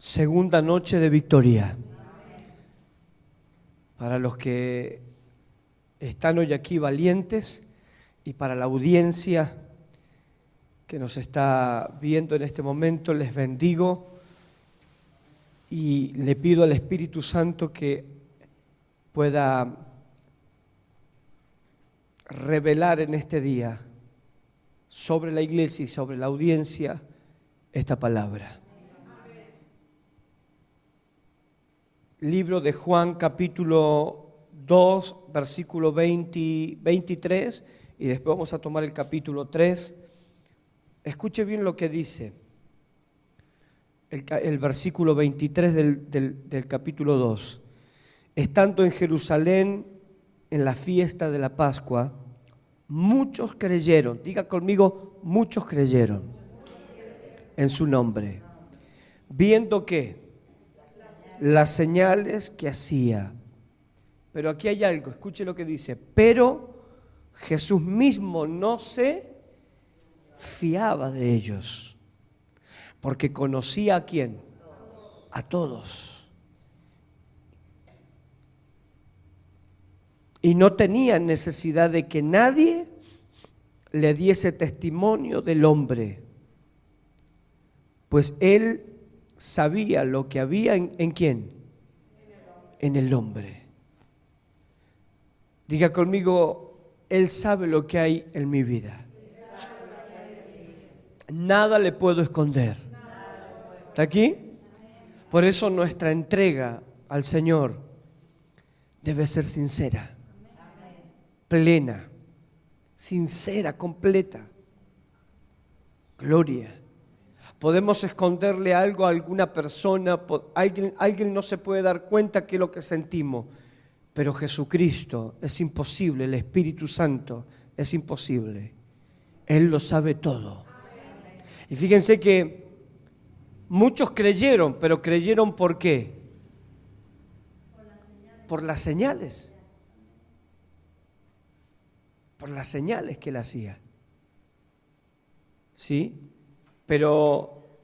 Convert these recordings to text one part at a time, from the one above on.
segunda noche de victoria. Para los que están hoy aquí valientes y para la audiencia que nos está viendo en este momento, les bendigo y le pido al Espíritu Santo que pueda revelar en este día sobre la iglesia y sobre la audiencia esta palabra. Libro de Juan, capítulo 2, versículo 23, y después vamos a tomar el capítulo 3. Escuche bien lo que dice el versículo 23 del capítulo 2. Estando en Jerusalén en la fiesta de la Pascua, muchos creyeron, diga conmigo, muchos creyeron en su nombre, viendo que las señales que hacía. Pero aquí hay algo, escuche lo que dice. Pero Jesús mismo no se fiaba de ellos, porque conocía ¿a quién? A todos. Y no tenía necesidad de que nadie le diese testimonio del hombre, pues él sabía lo que había ¿en quién? En el hombre. Diga conmigo, él sabe lo que hay en mi vida. Nada le puedo esconder. ¿Está aquí? Por eso nuestra entrega al Señor debe ser sincera, plena, sincera, completa. Gloria. Podemos esconderle algo a alguna persona, alguien no se puede dar cuenta qué es lo que sentimos, pero Jesucristo es imposible, el Espíritu Santo es imposible. Él lo sabe todo. Y fíjense que muchos creyeron, pero creyeron ¿por qué? Por las señales. Por las señales que él hacía. ¿Sí? Pero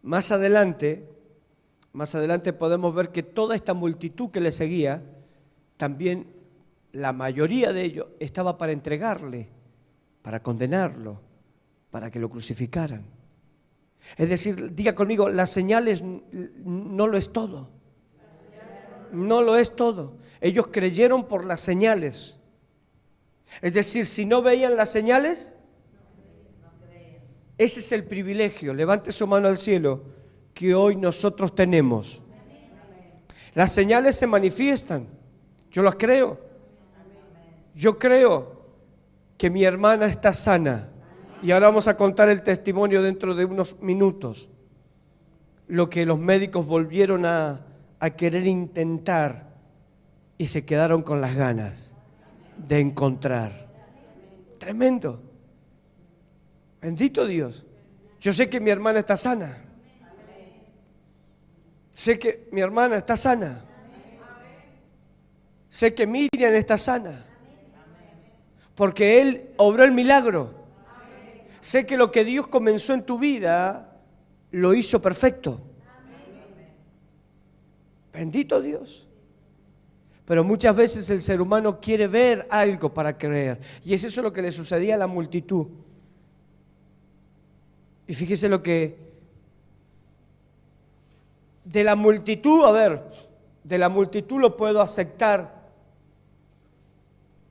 más adelante podemos ver que toda esta multitud que le seguía, también la mayoría de ellos estaba para entregarle, para condenarlo, para que lo crucificaran. Es decir, diga conmigo, las señales no lo es todo. No lo es todo. Ellos creyeron por las señales. Es decir, si no veían las señales, ese es el privilegio, levante su mano al cielo, que hoy nosotros tenemos. Las señales se manifiestan, yo las creo. Yo creo que mi hermana está sana. Y ahora vamos a contar el testimonio dentro de unos minutos. Lo que los médicos volvieron a querer intentar y se quedaron con las ganas de encontrar. Tremendo. Bendito Dios. Yo sé que mi hermana está sana. Sé que mi hermana está sana. Sé que Miriam está sana. Porque Él obró el milagro. Sé que lo que Dios comenzó en tu vida lo hizo perfecto. Bendito Dios. Pero muchas veces el ser humano quiere ver algo para creer. Y es eso lo que le sucedía a la multitud. Y fíjese lo que de la multitud, de la multitud lo puedo aceptar.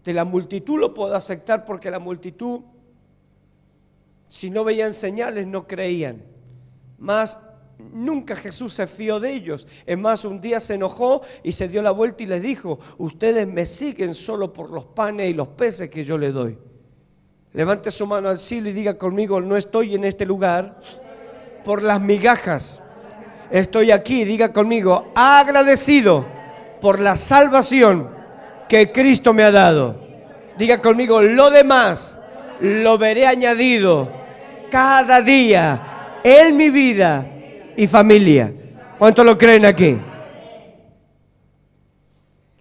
De la multitud lo puedo aceptar porque la multitud, si no veían señales, no creían. Más nunca Jesús se fió de ellos. Es más, un día se enojó y se dio la vuelta y les dijo: ustedes me siguen solo por los panes y los peces que yo les doy. Levante su mano al cielo y diga conmigo: no estoy en este lugar por las migajas. Estoy aquí, diga conmigo, agradecido por la salvación que Cristo me ha dado. Diga conmigo, lo demás lo veré añadido cada día en mi vida y familia. ¿Cuántos lo creen aquí?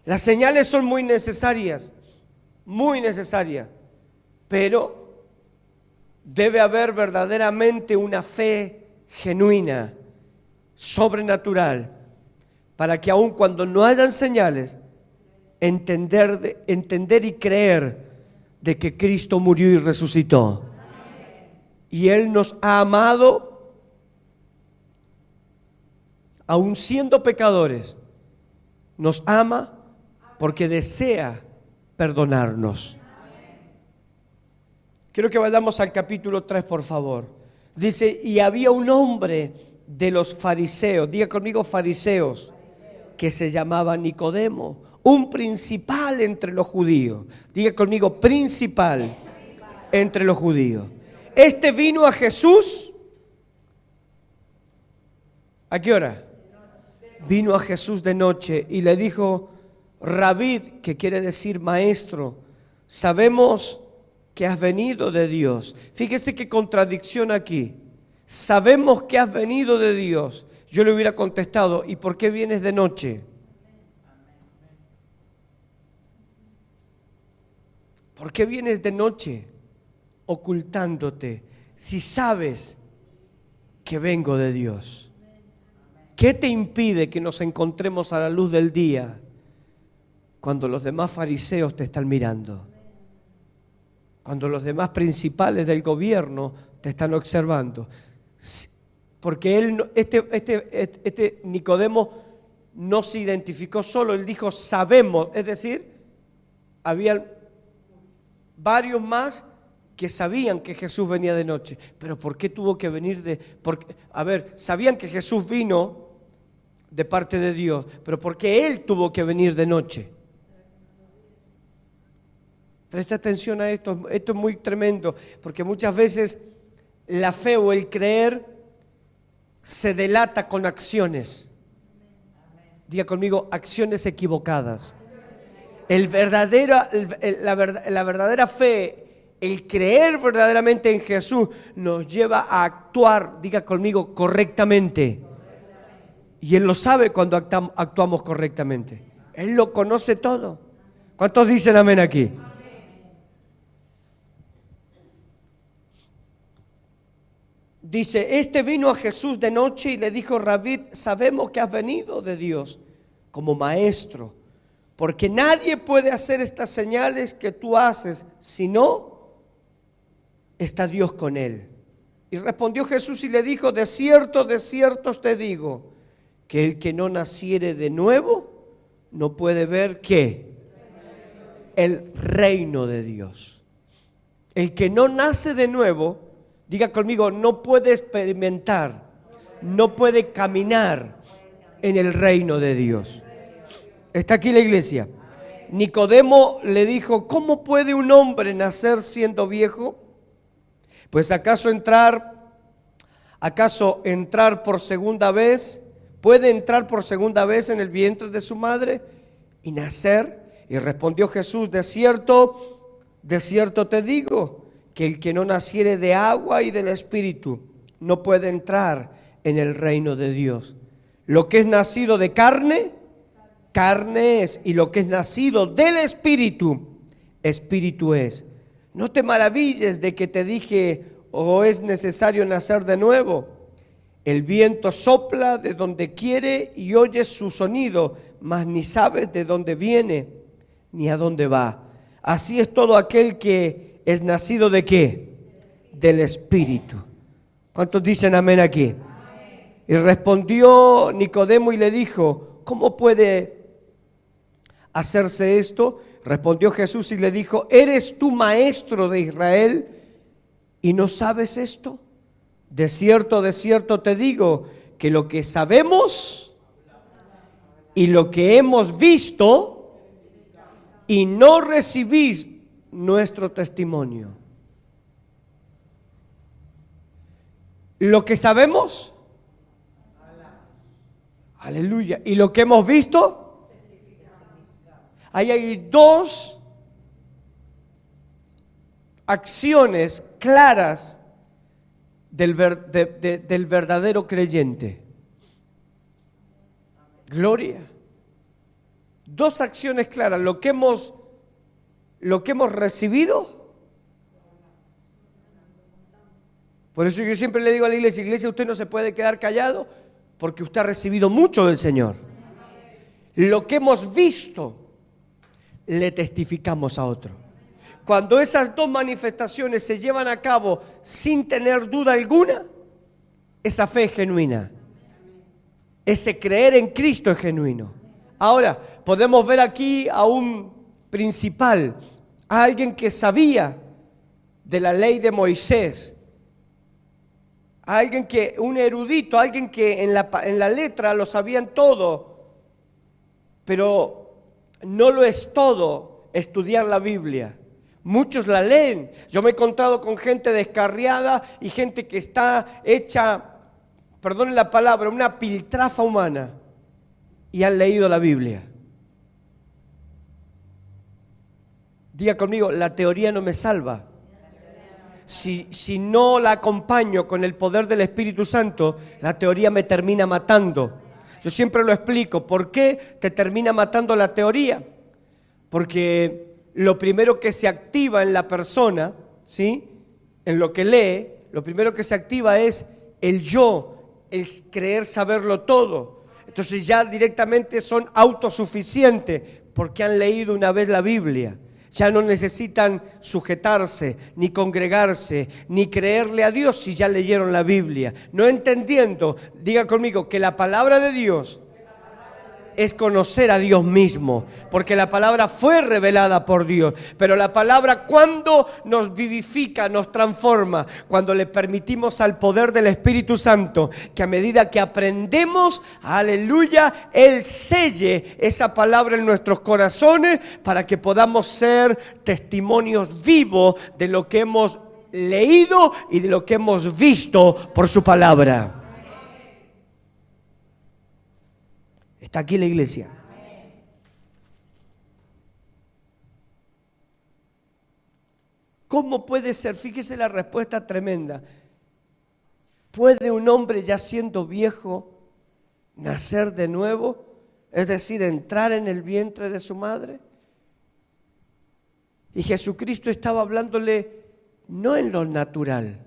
Las señales son muy necesarias, pero debe haber verdaderamente una fe genuina sobrenatural, para que aun cuando no hayan señales, entender y creer de que Cristo murió y resucitó. Y Él nos ha amado, aun siendo pecadores, nos ama porque desea perdonarnos. Quiero que vayamos al capítulo 3, por favor. Dice, y había un hombre de los fariseos, diga conmigo fariseos, que se llamaba Nicodemo, un principal entre los judíos. Diga conmigo, principal entre los judíos. Este vino a Jesús, ¿a qué hora? Vino a Jesús de noche y le dijo, Rabí, que quiere decir maestro, sabemos que has venido de Dios. Fíjese qué contradicción aquí. Sabemos que has venido de Dios. Yo le hubiera contestado, ¿y por qué vienes de noche? ¿Por qué vienes de noche ocultándote si sabes que vengo de Dios? ¿Qué te impide que nos encontremos a la luz del día cuando los demás fariseos te están mirando? Cuando los demás principales del gobierno te están observando. Porque él, este Nicodemo no se identificó solo, él dijo sabemos, es decir, había varios más que sabían que Jesús venía de noche. Pero ¿por qué tuvo que venir sabían que Jesús vino de parte de Dios, pero ¿por qué Él tuvo que venir de noche? Presta atención a esto es muy tremendo, porque muchas veces la fe o el creer se delata con acciones. Diga conmigo, acciones equivocadas. La verdadera fe, el creer verdaderamente en Jesús, nos lleva a actuar, diga conmigo, correctamente. Y Él lo sabe cuando actuamos correctamente. Él lo conoce todo. ¿Cuántos dicen amén aquí? Dice, este vino a Jesús de noche y le dijo, Rabí, sabemos que has venido de Dios como maestro, porque nadie puede hacer estas señales que tú haces, si no está Dios con él. Y respondió Jesús y le dijo, de cierto os te digo, que el que no naciere de nuevo, no puede ver, ¿qué? El reino de Dios. El que no nace de nuevo, diga conmigo, no puede experimentar, no puede caminar en el reino de Dios. ¿Está aquí la iglesia? Nicodemo le dijo, ¿cómo puede un hombre nacer siendo viejo? Pues ¿acaso entrar por segunda vez? ¿Puede entrar por segunda vez en el vientre de su madre y nacer? Y respondió Jesús, de cierto te digo, que el que no naciere de agua y del Espíritu no puede entrar en el reino de Dios. Lo que es nacido de carne, carne es, y lo que es nacido del Espíritu, Espíritu es. No te maravilles de que te dije, es necesario nacer de nuevo. El viento sopla de donde quiere y oyes su sonido, mas ni sabes de dónde viene ni a dónde va. Así es todo aquel que es nacido ¿de qué? Del Espíritu. ¿Cuántos dicen amén aquí? Amén. Y respondió Nicodemo y le dijo, ¿cómo puede hacerse esto? Respondió Jesús y le dijo, ¿eres tú maestro de Israel y no sabes esto? De cierto te digo que lo que sabemos y lo que hemos visto y no recibís nuestro testimonio. Lo que sabemos, aleluya, y lo que hemos visto, ahí hay dos acciones claras del verdadero creyente. Gloria. Dos acciones claras, lo que hemos recibido. Por eso yo siempre le digo a la iglesia, usted no se puede quedar callado porque usted ha recibido mucho del Señor. Lo que hemos visto, le testificamos a otro. Cuando esas dos manifestaciones se llevan a cabo sin tener duda alguna, esa fe es genuina. Ese creer en Cristo es genuino. Ahora, podemos ver aquí a un principal, a alguien que sabía de la ley de Moisés, a alguien que, un erudito, alguien que en la letra lo sabían todo, pero no lo es todo estudiar la Biblia. Muchos la leen. Yo me he encontrado con gente descarriada y gente que está hecha, perdonen la palabra, una piltrafa humana, y han leído la Biblia. Diga conmigo, la teoría no me salva. Si no la acompaño con el poder del Espíritu Santo, la teoría me termina matando. Yo siempre lo explico. ¿Por qué te termina matando la teoría? Porque lo primero que se activa en la persona, ¿sí?, en lo que lee, lo primero que se activa es el yo, es creer saberlo todo. Entonces ya directamente son autosuficientes porque han leído una vez la Biblia. Ya no necesitan sujetarse, ni congregarse, ni creerle a Dios si ya leyeron la Biblia. No entendiendo, diga conmigo, que la palabra de Dios es conocer a Dios mismo, porque la palabra fue revelada por Dios, pero la palabra cuando nos vivifica, nos transforma, cuando le permitimos al poder del Espíritu Santo, que a medida que aprendemos, aleluya, Él selle esa palabra en nuestros corazones para que podamos ser testimonios vivos de lo que hemos leído y de lo que hemos visto por su palabra. ¿Está aquí la iglesia? ¿Cómo puede ser? Fíjese la respuesta tremenda. ¿Puede un hombre ya siendo viejo nacer de nuevo? Es decir, entrar en el vientre de su madre. Y Jesucristo estaba hablándole no en lo natural.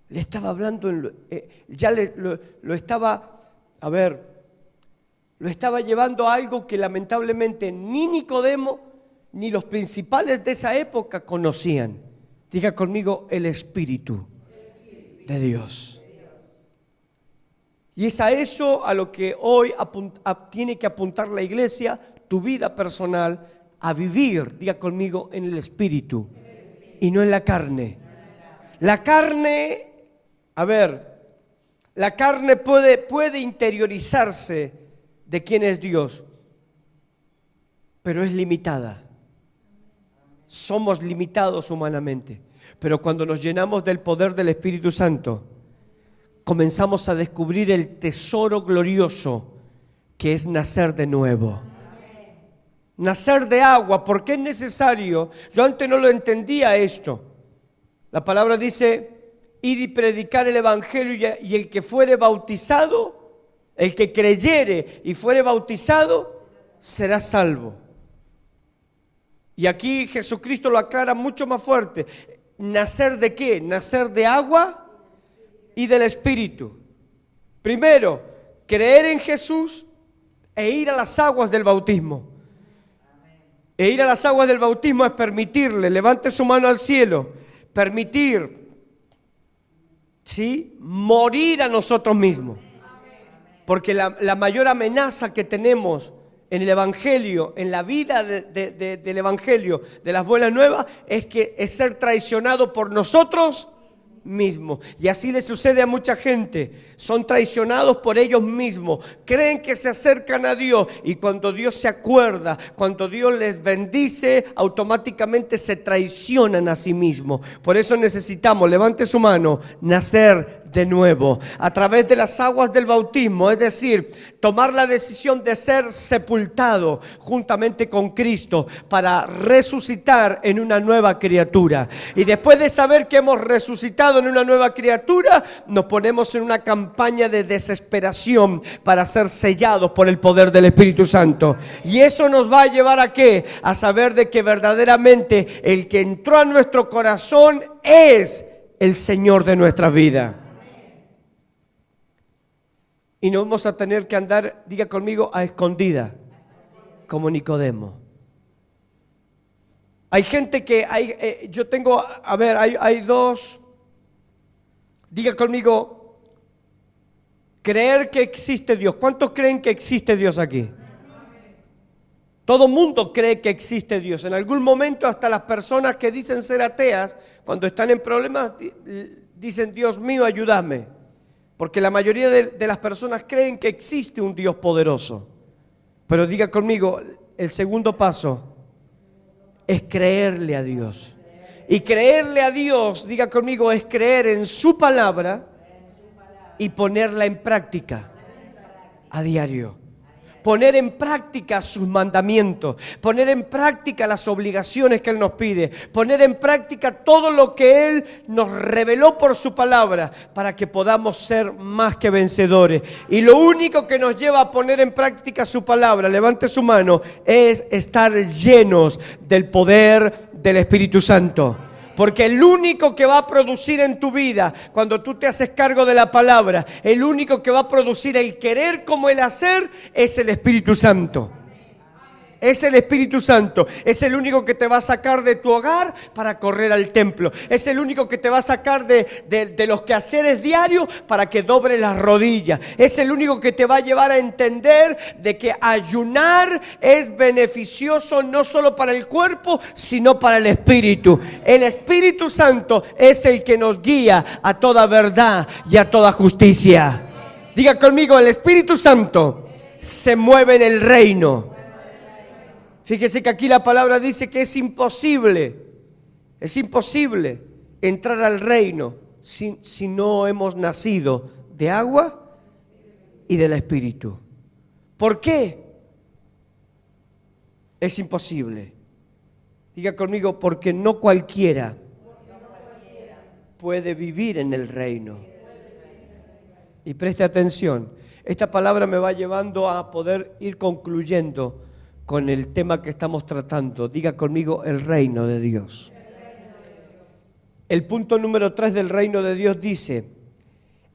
Le estaba hablando en lo estaba, lo estaba llevando a algo que lamentablemente ni Nicodemo ni los principales de esa época conocían. Diga conmigo, el Espíritu de Dios. Y es a eso a lo que hoy tiene que apuntar la iglesia, tu vida personal, a vivir, diga conmigo, en el Espíritu y no en la carne. La carne, la carne puede interiorizarse de quién es Dios, pero es limitada. Somos limitados humanamente, pero cuando nos llenamos del poder del Espíritu Santo, comenzamos a descubrir el tesoro glorioso que es nacer de nuevo. Nacer de agua, ¿por qué es necesario? Yo antes no lo entendía esto. La palabra dice, ir y predicar el Evangelio y el que fuere bautizado, el que creyere y fuere bautizado, será salvo. Y aquí Jesucristo lo aclara mucho más fuerte. ¿Nacer de qué? Nacer de agua y del Espíritu. Primero, creer en Jesús e ir a las aguas del bautismo. E ir a las aguas del bautismo es permitirle, levante su mano al cielo, permitir, ¿sí?, morir a nosotros mismos. Porque la mayor amenaza que tenemos en el Evangelio, en la vida del Evangelio, de las buenas nuevas, es ser traicionado por nosotros mismos. Y así le sucede a mucha gente. Son traicionados por ellos mismos. Creen que se acercan a Dios y cuando Dios se acuerda, cuando Dios les bendice, automáticamente se traicionan a sí mismos. Por eso necesitamos, levante su mano, nacer de nuevo, a través de las aguas del bautismo, es decir, tomar la decisión de ser sepultado juntamente con Cristo para resucitar en una nueva criatura. Y después de saber que hemos resucitado en una nueva criatura, nos ponemos en una campaña de desesperación para ser sellados por el poder del Espíritu Santo. Y eso nos va a llevar ¿a qué? A saber de que verdaderamente el que entró a nuestro corazón es el Señor de nuestra vida. Y no vamos a tener que andar, diga conmigo, a escondida, como Nicodemo. Hay gente que yo tengo, hay dos, diga conmigo, creer que existe Dios. ¿Cuántos creen que existe Dios aquí? Todo mundo cree que existe Dios. En algún momento hasta las personas que dicen ser ateas, cuando están en problemas, dicen, Dios mío, ayúdame. Porque la mayoría de las personas creen que existe un Dios poderoso. Pero diga conmigo, el segundo paso es creerle a Dios. Y creerle a Dios, diga conmigo, es creer en su palabra y ponerla en práctica a diario. Poner en práctica sus mandamientos, poner en práctica las obligaciones que Él nos pide, poner en práctica todo lo que Él nos reveló por su palabra para que podamos ser más que vencedores. Y lo único que nos lleva a poner en práctica su palabra, levante su mano, es estar llenos del poder del Espíritu Santo. Porque el único que va a producir en tu vida, cuando tú te haces cargo de la palabra, el único que va a producir el querer como el hacer, es el Espíritu Santo. Es el Espíritu Santo. Es el único que te va a sacar de tu hogar para correr al templo. Es el único que te va a sacar de los quehaceres diarios para que doble las rodillas. Es el único que te va a llevar a entender de que ayunar es beneficioso no solo para el cuerpo, sino para el espíritu. El Espíritu Santo es el que nos guía a toda verdad y a toda justicia. Diga conmigo, el Espíritu Santo se mueve en el reino. Fíjese que aquí la palabra dice que es imposible entrar al reino si no hemos nacido de agua y del Espíritu. ¿Por qué? Es imposible. Diga conmigo, porque no cualquiera puede vivir en el reino. Y preste atención, esta palabra me va llevando a poder ir concluyendo con el tema que estamos tratando. Diga conmigo, el reino de Dios. El punto número 3 del reino de Dios dice,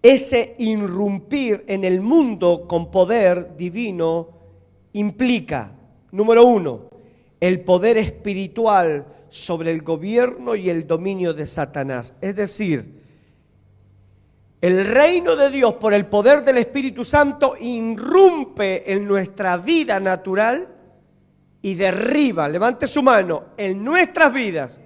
ese irrumpir en el mundo con poder divino implica, número 1, el poder espiritual sobre el gobierno y el dominio de Satanás. Es decir, el reino de Dios por el poder del Espíritu Santo irrumpe en nuestra vida natural y derriba, levante su mano, en nuestras vidas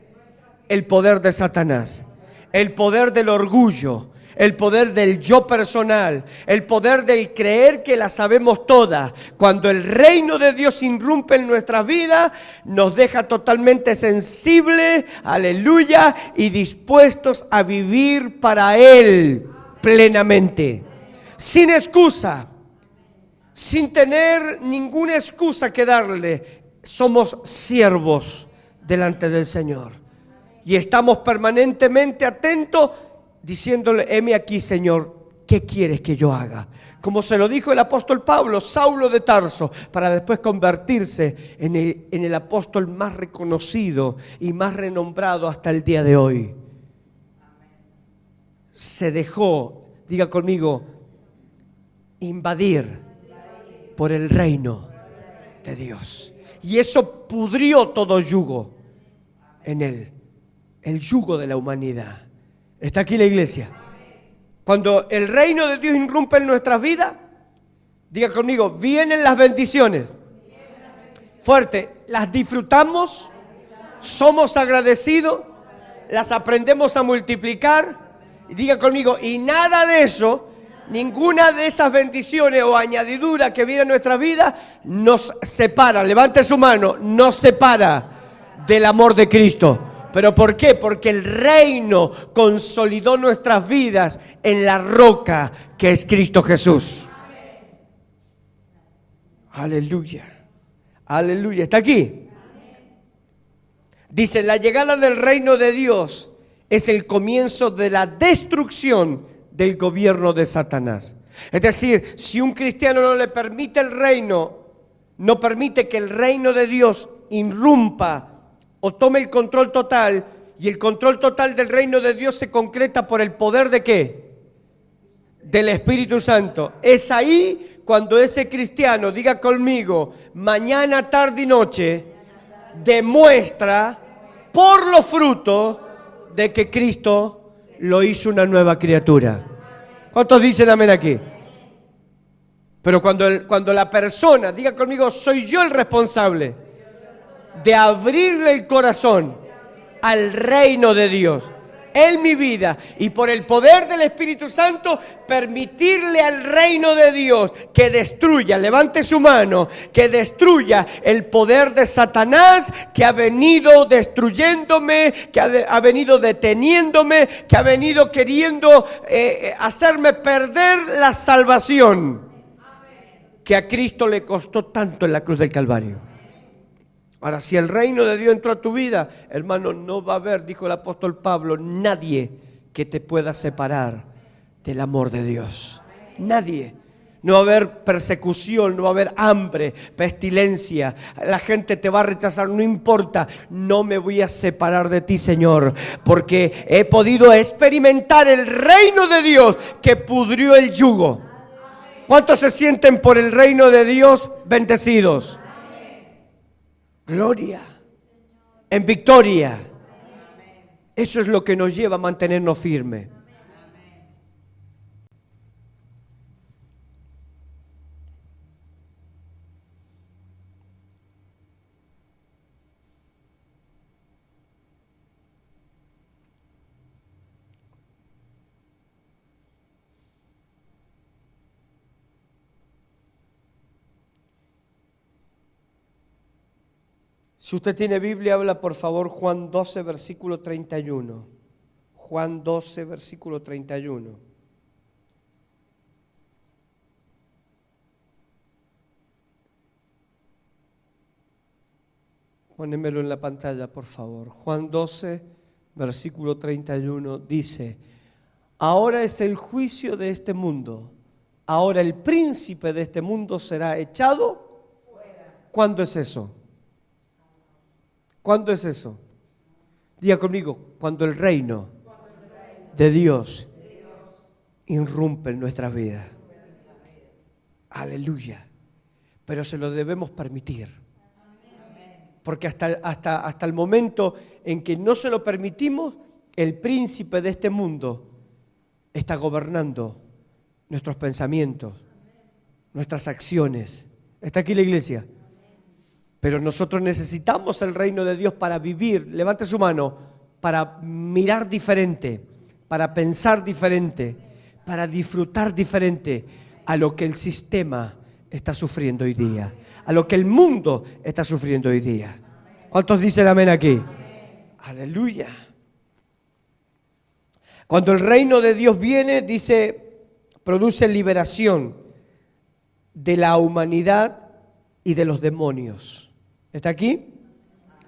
el poder de Satanás, el poder del orgullo, el poder del yo personal, el poder del creer que la sabemos todas. Cuando el reino de Dios irrumpe en nuestras vidas, nos deja totalmente sensibles, aleluya, y dispuestos a vivir para Él plenamente, sin excusa, sin tener ninguna excusa que darle. Somos siervos delante del Señor y estamos permanentemente atentos diciéndole, heme aquí, Señor, ¿qué quieres que yo haga? Como se lo dijo el apóstol Pablo, Saulo de Tarso, para después convertirse en el apóstol más reconocido y más renombrado hasta el día de hoy. Se dejó, diga conmigo, invadir por el reino de Dios. Y eso pudrió todo yugo en él, el yugo de la humanidad. ¿Está aquí la iglesia? Cuando el reino de Dios irrumpe en nuestras vidas, diga conmigo, vienen las bendiciones. Fuerte, las disfrutamos, somos agradecidos, las aprendemos a multiplicar. Y diga conmigo, y nada de eso, ninguna de esas bendiciones o añadiduras que viene a nuestra vida nos separa. Levante su mano, nos separa del amor de Cristo. ¿Pero por qué? Porque el reino consolidó nuestras vidas en la roca que es Cristo Jesús. Aleluya. Aleluya. ¿Está aquí? Dice, la llegada del reino de Dios es el comienzo de la destrucción del gobierno de Satanás. Es decir, si un cristiano no le permite el reino, no permite que el reino de Dios irrumpa o tome el control total, y el control total del reino de Dios se concreta por el poder ¿de qué? del Espíritu Santo. Es ahí cuando ese cristiano, diga conmigo, mañana, tarde y noche, demuestra por los frutos de que Cristo lo hizo una nueva criatura. ¿Cuántos dicen amén aquí? Pero cuando la persona, diga conmigo, soy yo el responsable de abrirle el corazón al reino de Dios en mi vida y por el poder del Espíritu Santo permitirle al reino de Dios que destruya, levante su mano, que destruya el poder de Satanás que ha venido destruyéndome, que ha venido deteniéndome, que ha venido queriendo hacerme perder la salvación que a Cristo le costó tanto en la cruz del Calvario. Ahora, si el reino de Dios entró a tu vida, hermano, no va a haber, dijo el apóstol Pablo, nadie que te pueda separar del amor de Dios. Nadie. No va a haber persecución, no va a haber hambre, pestilencia. La gente te va a rechazar, no importa. No me voy a separar de ti, Señor, porque he podido experimentar el reino de Dios que pudrió el yugo. ¿Cuántos se sienten por el reino de Dios bendecidos? Gloria, en victoria. Eso es lo que nos lleva a mantenernos firmes. Si usted tiene Biblia, habla por favor Juan 12, versículo 31. Juan 12, versículo 31. Pónemelo en la pantalla, por favor. Juan 12, versículo 31 dice: ahora es el juicio de este mundo. Ahora el príncipe de este mundo será echado fuera. ¿Cuándo es eso? ¿Cuándo es eso? Diga conmigo, cuando el reino de Dios irrumpe en nuestras vidas. Aleluya. Pero se lo debemos permitir. Porque hasta el momento en que no se lo permitimos, el príncipe de este mundo está gobernando nuestros pensamientos, nuestras acciones. ¿Está aquí la iglesia? Pero nosotros necesitamos el reino de Dios para vivir, levante su mano, para mirar diferente, para pensar diferente, para disfrutar diferente a lo que el sistema está sufriendo hoy día, a lo que el mundo está sufriendo hoy día. ¿Cuántos dicen amén aquí? Aleluya. Cuando el reino de Dios viene, dice, produce liberación de la humanidad y de los demonios. ¿Está aquí?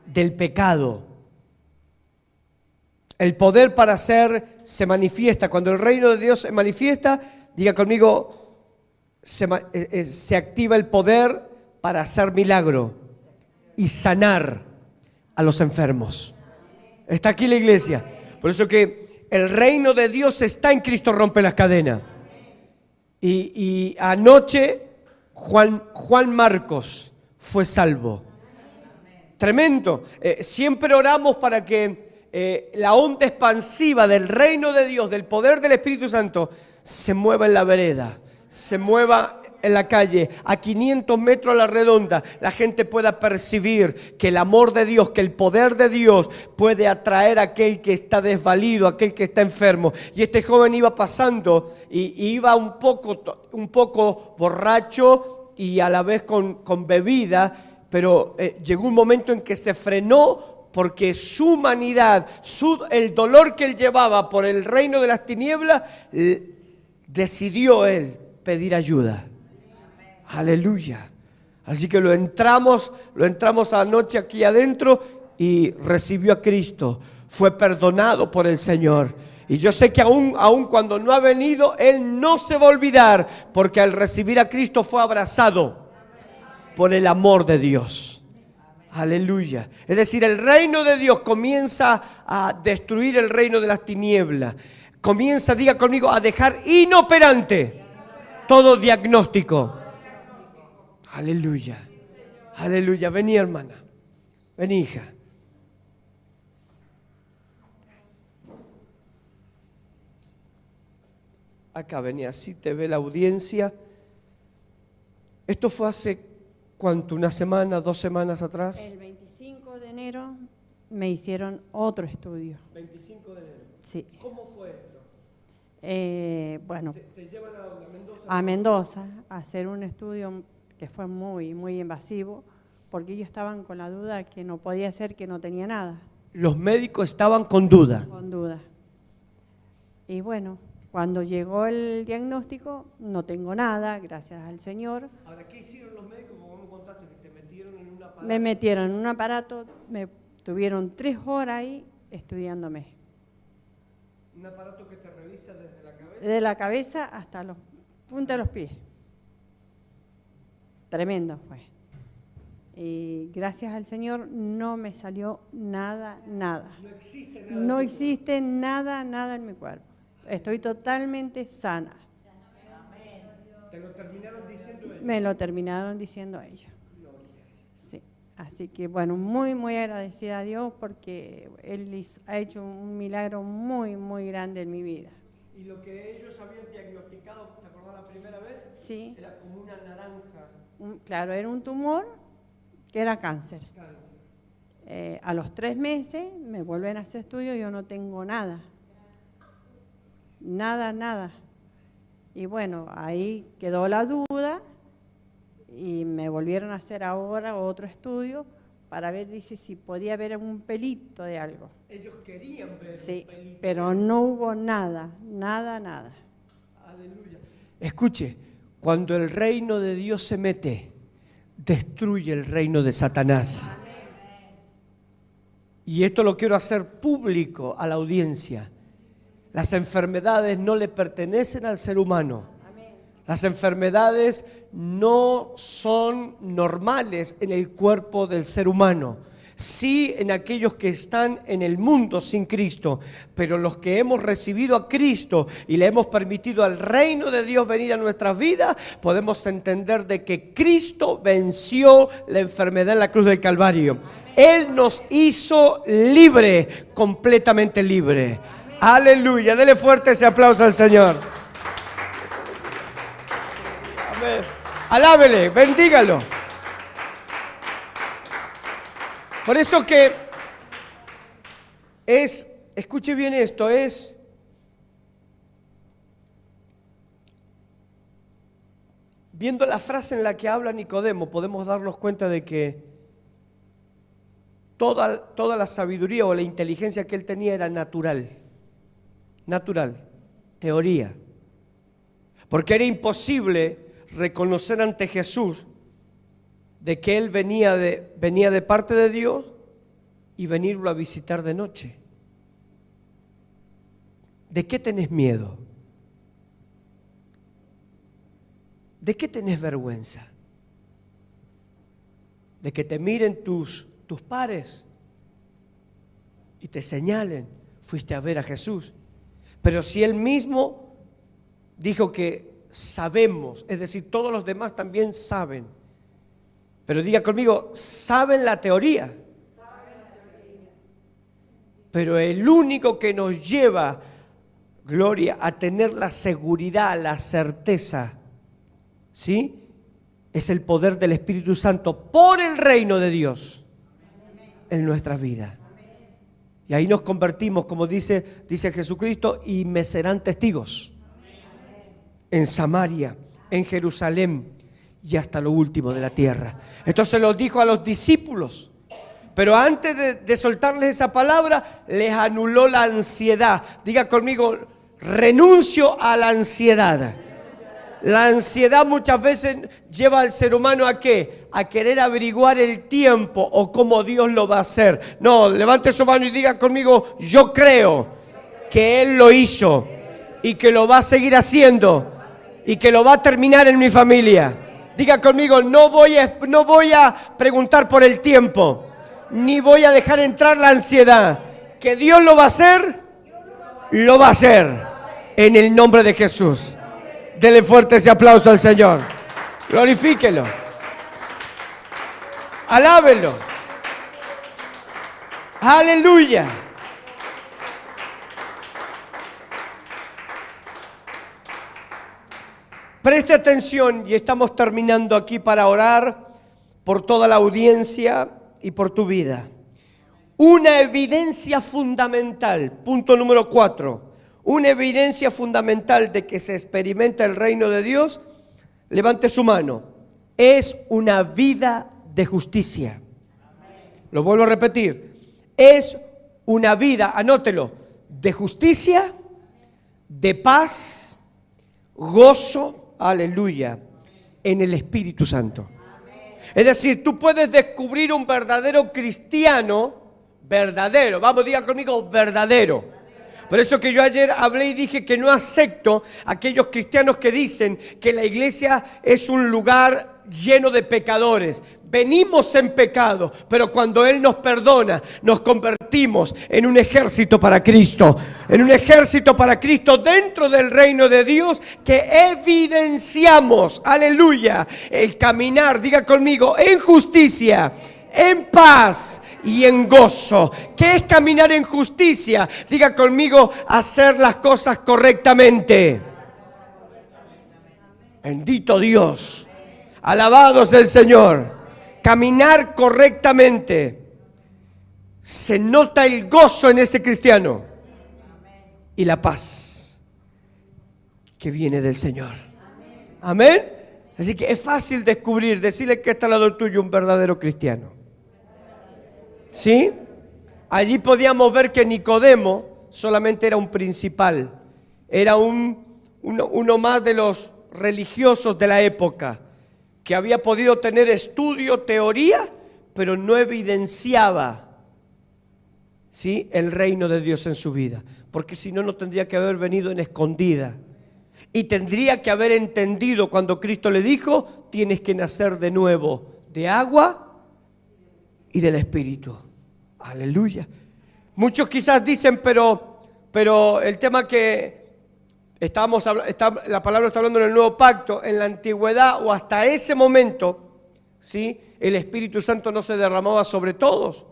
Del pecado. El poder para hacer se manifiesta. Cuando el reino de Dios se manifiesta, diga conmigo, se activa el poder para hacer milagro y sanar a los enfermos. ¿Está aquí la iglesia? Por eso que el reino de Dios está en Cristo, rompe las cadenas. Y anoche Juan Marcos fue salvo. Tremendo. Siempre oramos para que la onda expansiva del reino de Dios, del poder del Espíritu Santo, se mueva en la vereda, se mueva en la calle, a 500 metros a la redonda, la gente pueda percibir que el amor de Dios, que el poder de Dios puede atraer a aquel que está desvalido, a aquel que está enfermo. Y este joven iba pasando y iba un poco borracho y a la vez con bebida, pero llegó un momento en que se frenó porque su humanidad, el dolor que él llevaba por el reino de las tinieblas, decidió él pedir ayuda. Aleluya. Así que lo entramos anoche aquí adentro y recibió a Cristo. Fue perdonado por el Señor. Y yo sé que aún cuando no ha venido, él no se va a olvidar, porque al recibir a Cristo fue abrazado por el amor de Dios. Aleluya. Es decir, el reino de Dios comienza a destruir el reino de las tinieblas. Comienza, diga conmigo, a dejar inoperante todo diagnóstico. Aleluya. Aleluya. Vení, hermana. Vení, hija. Acá vení, así te ve la audiencia. Esto fue hace, ¿cuánto? ¿Una semana, 2 semanas atrás? El 25 de enero me hicieron otro estudio. 25 de enero. Sí. ¿Cómo fue esto? Bueno, ¿Te llevan a Mendoza? a Mendoza a hacer un estudio que fue muy, muy invasivo, porque ellos estaban con la duda que no podía ser que no tenía nada. Los médicos estaban con duda. Con duda. Y bueno, cuando llegó el diagnóstico, no tengo nada, gracias al Señor. Ahora, ¿qué hicieron los médicos? Como vos me contaste, que te metieron en un aparato. Me metieron en un aparato, me tuvieron 3 horas ahí estudiándome. Un aparato que te revisa desde la cabeza. De la cabeza hasta los puntas de los pies. Tremendo fue. Y gracias al Señor no me salió nada, nada. No existe nada. No existe nada, nada en mi cuerpo. Estoy totalmente sana. Te lo terminaron diciendo ellos. Me lo terminaron diciendo ellos. Sí. Así que bueno, muy, muy agradecida a Dios porque Él ha hecho un milagro muy, muy grande en mi vida. Y lo que ellos habían diagnosticado, ¿te acordás la primera vez? Sí. Era como una naranja. Claro, era un tumor que era cáncer. Cáncer. A los 3 meses me vuelven a hacer estudio y yo no tengo nada. Nada, nada. Y bueno, ahí quedó la duda y me volvieron a hacer ahora otro estudio para ver, dice, si podía haber un pelito de algo. Ellos querían ver Sí, un pelito. pero no hubo nada, nada, nada. Aleluya. Escuche, cuando el reino de Dios se mete, destruye el reino de Satanás. Y esto lo quiero hacer público a la audiencia. Las enfermedades no le pertenecen al ser humano. Las enfermedades no son normales en el cuerpo del ser humano. Sí en aquellos que están en el mundo sin Cristo, pero los que hemos recibido a Cristo y le hemos permitido al reino de Dios venir a nuestras vidas, podemos entender de que Cristo venció la enfermedad en la cruz del Calvario. Él nos hizo libre, completamente libre. Aleluya, dele fuerte ese aplauso al Señor. Amén. Alábele, bendígalo. Por eso que escuche bien esto, viendo la frase en la que habla Nicodemo, podemos darnos cuenta de que toda la sabiduría o la inteligencia que él tenía era natural, teoría. Porque era imposible reconocer ante Jesús de que Él venía de parte de Dios y venirlo a visitar de noche. ¿De qué tenés miedo? ¿De qué tenés vergüenza? ¿De que te miren tus pares y te señalen? Fuiste a ver a Jesús. Pero si Él mismo dijo que sabemos, es decir, todos los demás también saben. Pero diga conmigo, saben la teoría. Pero el único que nos lleva, gloria, a tener la seguridad, la certeza, ¿sí? Es el poder del Espíritu Santo por el reino de Dios en nuestras vidas. Y ahí nos convertimos, como dice Jesucristo, y me serán testigos en Samaria, en Jerusalén y hasta lo último de la tierra. Esto se lo dijo a los discípulos, pero antes de soltarles esa palabra, les anuló la ansiedad. Diga conmigo, renuncio a la ansiedad. La ansiedad muchas veces lleva al ser humano ¿a qué? A querer averiguar el tiempo o cómo Dios lo va a hacer. No, levante su mano y diga conmigo, yo creo que Él lo hizo y que lo va a seguir haciendo y que lo va a terminar en mi familia. Diga conmigo, no voy a preguntar por el tiempo, ni voy a dejar entrar la ansiedad. Que Dios lo va a hacer, lo va a hacer. En el nombre de Jesús. Dele fuerte ese aplauso al Señor. Glorifíquelo. Alábelo. Aleluya. Preste atención y estamos terminando aquí para orar por toda la audiencia y por tu vida. Una evidencia fundamental, punto número 4, una evidencia fundamental de que se experimenta el reino de Dios, levante su mano, es una vida de justicia. Lo vuelvo a repetir, es una vida, anótelo, de justicia, de paz, gozo, aleluya, en el Espíritu Santo. Es decir, tú puedes descubrir un verdadero cristiano, verdadero, vamos, diga conmigo, verdadero. Por eso que yo ayer hablé y dije que no acepto a aquellos cristianos que dicen que la iglesia es un lugar lleno de pecadores. Venimos en pecado, pero cuando Él nos perdona, nos convertimos en un ejército para Cristo. En un ejército para Cristo dentro del reino de Dios que evidenciamos, aleluya, el caminar, diga conmigo, en justicia, en paz y en gozo. ¿Qué es caminar en justicia? Diga conmigo, hacer las cosas correctamente. Bendito Dios. Alabado sea el Señor. Caminar correctamente. Se nota el gozo en ese cristiano y la paz que viene del Señor. Amén. Así que es fácil descubrir, decirle que está al lado tuyo un verdadero cristiano. ¿Sí? Allí podíamos ver que Nicodemo solamente era un principal, era uno más de los religiosos de la época, que había podido tener estudio, teoría, pero no evidenciaba, ¿sí?, el reino de Dios en su vida, porque si no, no tendría que haber venido en escondida. Y tendría que haber entendido cuando Cristo le dijo, tienes que nacer de nuevo, de agua y del Espíritu. Aleluya. Muchos quizás dicen, pero el tema que la palabra está hablando en el nuevo pacto, en la antigüedad o hasta ese momento, ¿sí?, el Espíritu Santo no se derramaba sobre todos,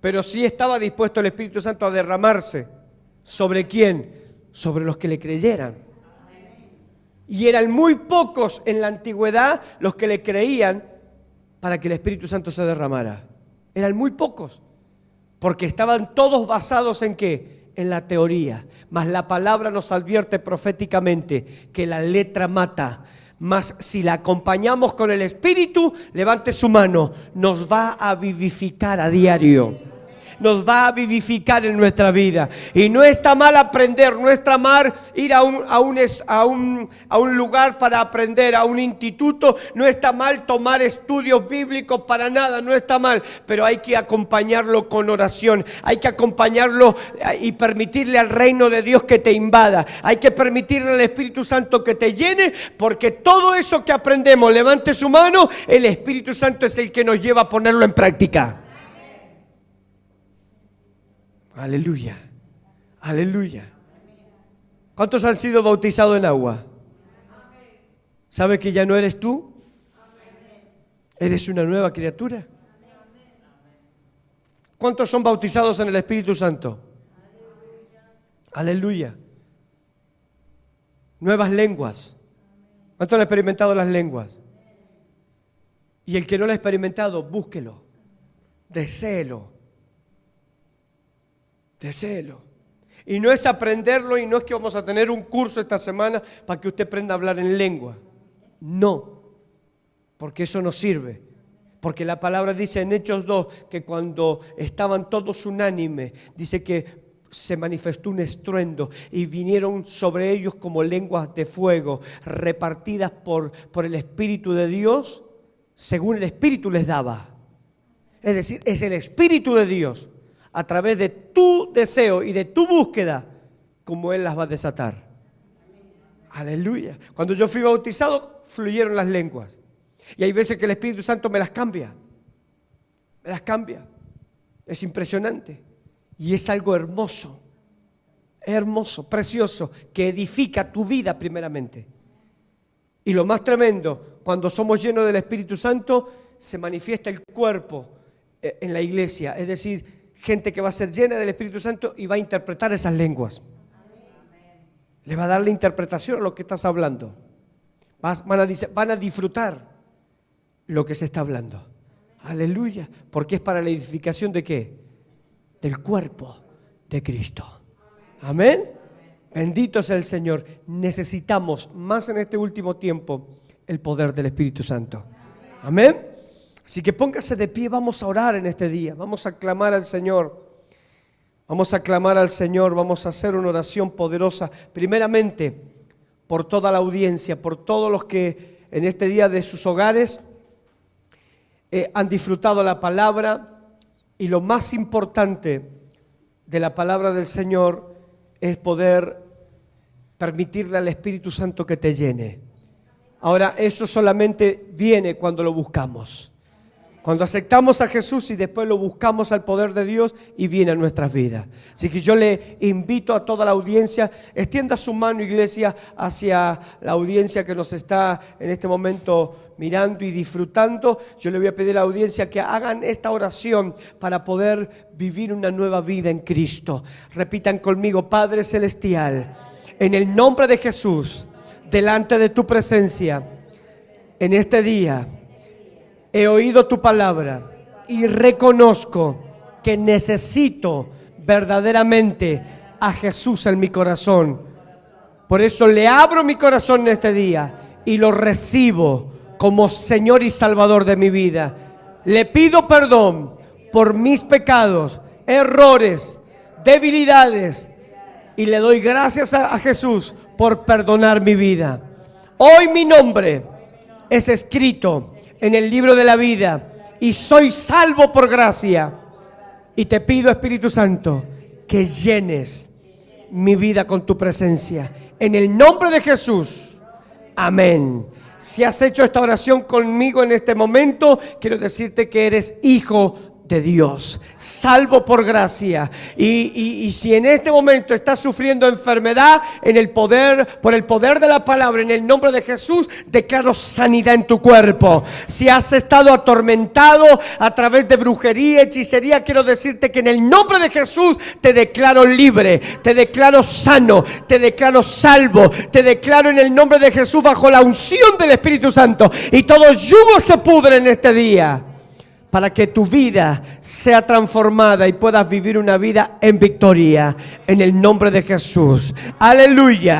pero sí estaba dispuesto el Espíritu Santo a derramarse. ¿Sobre quién? Sobre los que le creyeran. Y eran muy pocos en la antigüedad los que le creían para que el Espíritu Santo se derramara. Eran muy pocos, porque estaban todos basados ¿en qué? En la teoría. Mas la palabra nos advierte proféticamente que la letra mata. Mas si la acompañamos con el Espíritu, levante su mano, nos va a vivificar a diario. Nos va a vivificar en nuestra vida. Y no está mal aprender, no está mal ir a un lugar para aprender, a un instituto, no está mal tomar estudios bíblicos, para nada, no está mal, pero hay que acompañarlo con oración, hay que acompañarlo y permitirle al reino de Dios que te invada, hay que permitirle al Espíritu Santo que te llene, porque todo eso que aprendemos, levante su mano, el Espíritu Santo es el que nos lleva a ponerlo en práctica. Aleluya, aleluya. ¿Cuántos han sido bautizados en agua? ¿Sabe que ya no eres tú? Eres una nueva criatura. ¿Cuántos son bautizados en el Espíritu Santo? Aleluya. Nuevas lenguas. ¿Cuántos han experimentado las lenguas? Y el que no lo ha experimentado, búsquelo, deséelo. Deséelo. Y no es aprenderlo, y no es que vamos a tener un curso esta semana para que usted aprenda a hablar en lengua. No, porque eso no sirve. Porque la palabra dice en Hechos 2 que cuando estaban todos unánimes, dice que se manifestó un estruendo y vinieron sobre ellos como lenguas de fuego, repartidas por el Espíritu de Dios, según el Espíritu les daba. Es decir, es el Espíritu de Dios, a través de tu deseo y de tu búsqueda, como Él las va a desatar. Aleluya. Cuando yo fui bautizado, fluyeron las lenguas. Y hay veces que el Espíritu Santo me las cambia. Me las cambia. Es impresionante. Y es algo hermoso. hermoso, precioso, que edifica tu vida primeramente. Y lo más tremendo, cuando somos llenos del Espíritu Santo, se manifiesta el cuerpo en la iglesia. Es decir, gente que va a ser llena del Espíritu Santo y va a interpretar esas lenguas. Le va a dar la interpretación a lo que estás hablando. Van a disfrutar lo que se está hablando. Aleluya. Porque es para la edificación ¿de qué? Del cuerpo de Cristo. Amén. Bendito sea el Señor. Necesitamos más en este último tiempo el poder del Espíritu Santo. Amén. Así que póngase de pie, vamos a orar en este día. Vamos a clamar al Señor. Vamos a clamar al Señor, vamos a hacer una oración poderosa. Primeramente, por toda la audiencia, por todos los que en este día de sus hogares han disfrutado la palabra. Y lo más importante de la palabra del Señor es poder permitirle al Espíritu Santo que te llene. Ahora, eso solamente viene cuando lo buscamos. Cuando aceptamos a Jesús y después lo buscamos al poder de Dios y viene a nuestras vidas. Así que yo le invito a toda la audiencia, extienda su mano, iglesia, hacia la audiencia que nos está en este momento mirando y disfrutando. Yo le voy a pedir a la audiencia que hagan esta oración para poder vivir una nueva vida en Cristo. Repitan conmigo: Padre Celestial, en el nombre de Jesús, delante de tu presencia, en este día, he oído tu palabra y reconozco que necesito verdaderamente a Jesús en mi corazón. Por eso le abro mi corazón en este día y lo recibo como Señor y Salvador de mi vida. Le pido perdón por mis pecados, errores, debilidades, y le doy gracias a Jesús por perdonar mi vida. Hoy mi nombre es escrito en el libro de la vida y soy salvo por gracia. Y te pido, Espíritu Santo, que llenes mi vida con tu presencia. En el nombre de Jesús. Amén. Si has hecho esta oración conmigo en este momento, quiero decirte que eres hijo de Dios, salvo por gracia. Y si en este momento estás sufriendo enfermedad, por el poder de la palabra, en el nombre de Jesús, declaro sanidad en tu cuerpo. Si has estado atormentado a través de brujería, hechicería, quiero decirte que en el nombre de Jesús te declaro libre, te declaro sano, te declaro salvo, te declaro en el nombre de Jesús bajo la unción del Espíritu Santo. Y todo yugo se pudre en este día, para que tu vida sea transformada y puedas vivir una vida en victoria, en el nombre de Jesús. Aleluya.